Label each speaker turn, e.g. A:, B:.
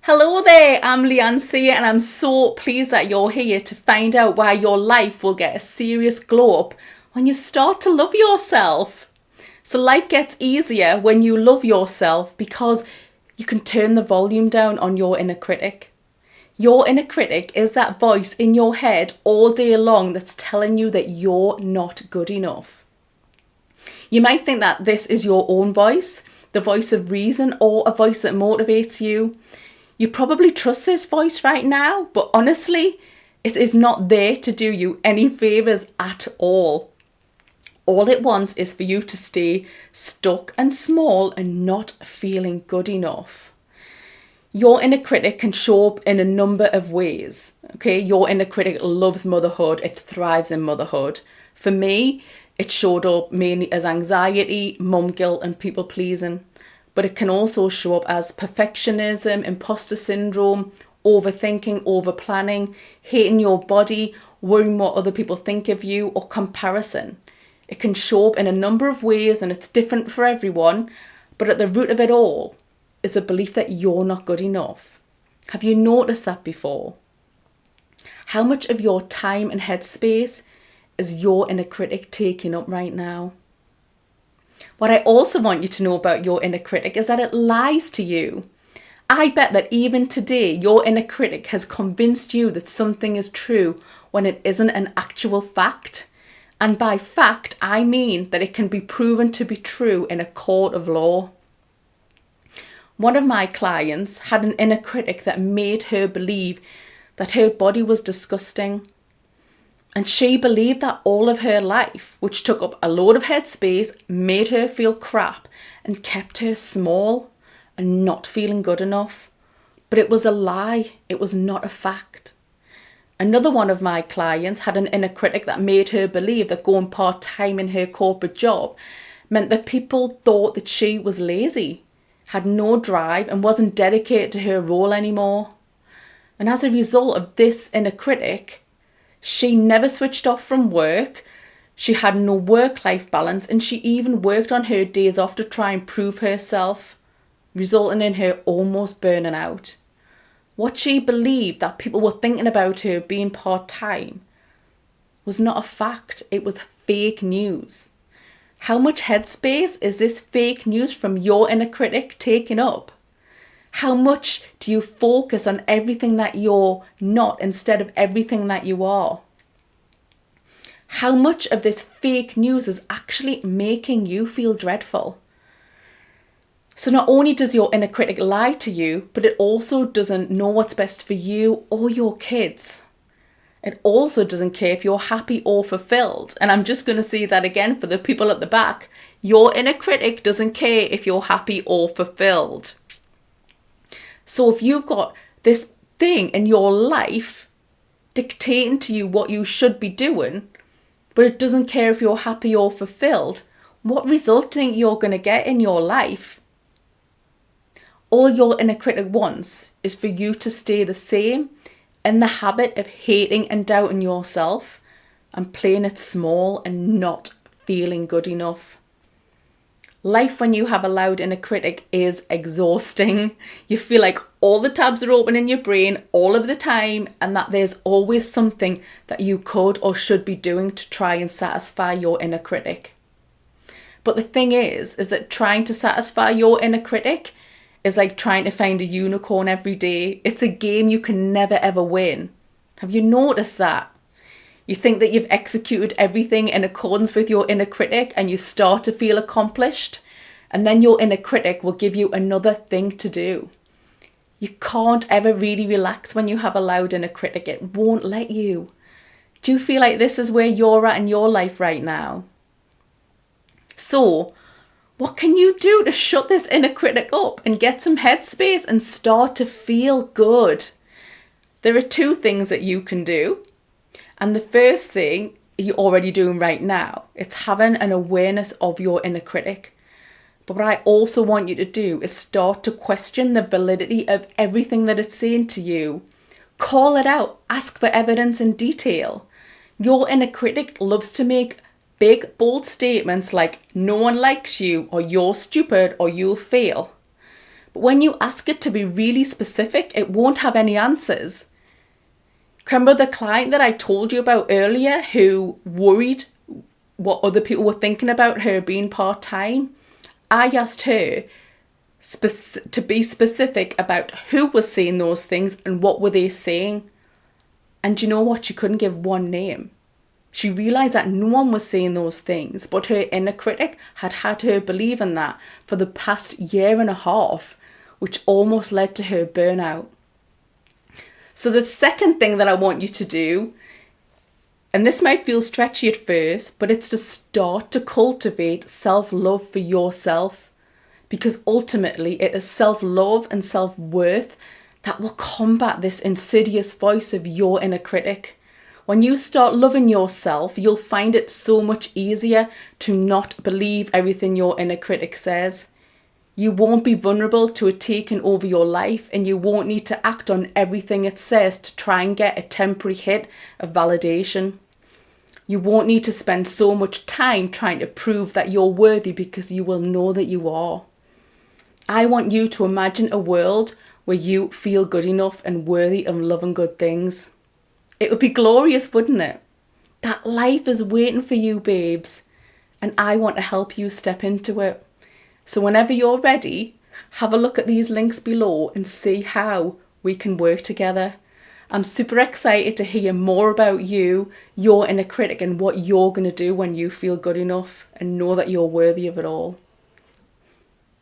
A: Hello there, I'm Leanne and I'm so pleased that you're here to find out why your life will get a serious glow up when you start to love yourself. So life gets easier when you love yourself because you can turn the volume down on your inner critic. Your inner critic is that voice in your head all day long that's telling you that you're not good enough. You might think that this is your own voice, the voice of reason, or a voice that motivates you. You probably trust this voice right now, but honestly, it is not there to do you any favours at all. All it wants is for you to stay stuck and small and not feeling good enough. Your inner critic can show up in a number of ways. Okay, your inner critic loves motherhood, it thrives in motherhood. For me, it showed up mainly as anxiety, mum guilt, and people pleasing. But it can also show up as perfectionism, imposter syndrome, overthinking, overplanning, hating your body, worrying what other people think of you, or comparison. It can show up in a number of ways and it's different for everyone, but at the root of it all is the belief that you're not good enough. Have you noticed that before? How much of your time and headspace is your inner critic taking up right now? What I also want you to know about your inner critic is that it lies to you. I bet that even today, your inner critic has convinced you that something is true when it isn't an actual fact. And by fact, I mean that it can be proven to be true in a court of law. One of my clients had an inner critic that made her believe that her body was disgusting. And she believed that all of her life, which took up a load of headspace, made her feel crap and kept her small and not feeling good enough. But it was a lie. It was not a fact. Another one of my clients had an inner critic that made her believe that going part-time in her corporate job meant that people thought that she was lazy, had no drive and wasn't dedicated to her role anymore. And as a result of this inner critic, she never switched off from work, she had no work-life balance, and she even worked on her days off to try and prove herself, resulting in her almost burning out. What she believed that people were thinking about her being part-time was not a fact, it was fake news. How much headspace is this fake news from your inner critic taking up? How much do you focus on everything that you're not instead of everything that you are? How much of this fake news is actually making you feel dreadful? So not only does your inner critic lie to you, but it also doesn't know what's best for you or your kids. It also doesn't care if you're happy or fulfilled. And I'm just going to say that again for the people at the back. Your inner critic doesn't care if you're happy or fulfilled. So if you've got this thing in your life dictating to you what you should be doing, but it doesn't care if you're happy or fulfilled, what result do you think you're going to get in your life? All your inner critic wants is for you to stay the same in the habit of hating and doubting yourself and playing it small and not feeling good enough. Life when you have a loud inner critic is exhausting. You feel like all the tabs are open in your brain all of the time and that there's always something that you could or should be doing to try and satisfy your inner critic. But the thing is that trying to satisfy your inner critic is like trying to find a unicorn every day. It's a game you can never ever win. Have you noticed that? You think that you've executed everything in accordance with your inner critic and you start to feel accomplished, and then your inner critic will give you another thing to do. You can't ever really relax when you have a loud inner critic. It won't let you. Do you feel like this is where you're at in your life right now? So, what can you do to shut this inner critic up and get some headspace and start to feel good? There are two things that you can do. And the first thing you're already doing right now, it's having an awareness of your inner critic. But what I also want you to do is start to question the validity of everything that it's saying to you. Call it out. Ask for evidence and detail. Your inner critic loves to make big, bold statements like no one likes you or you're stupid or you'll fail. When you ask it to be really specific, it won't have any answers. Remember the client that I told you about earlier who worried what other people were thinking about her being part-time? I asked her to be specific about who was saying those things and what were they saying. And you know what? She couldn't give one name. She realised that no one was saying those things, but her inner critic had had her believing that for the past year and a half, which almost led to her burnout. So the second thing that I want you to do, and this might feel stretchy at first, but it's to start to cultivate self-love for yourself, because ultimately it is self-love and self-worth that will combat this insidious voice of your inner critic. When you start loving yourself, you'll find it so much easier to not believe everything your inner critic says. You won't be vulnerable to it taking over your life, and you won't need to act on everything it says to try and get a temporary hit of validation. You won't need to spend so much time trying to prove that you're worthy, because you will know that you are. I want you to imagine a world where you feel good enough and worthy of loving good things. It would be glorious, wouldn't it? That life is waiting for you, babes. And I want to help you step into it. So whenever you're ready, have a look at these links below and see how we can work together. I'm super excited to hear more about you, your inner critic, and what you're going to do when you feel good enough and know that you're worthy of it all.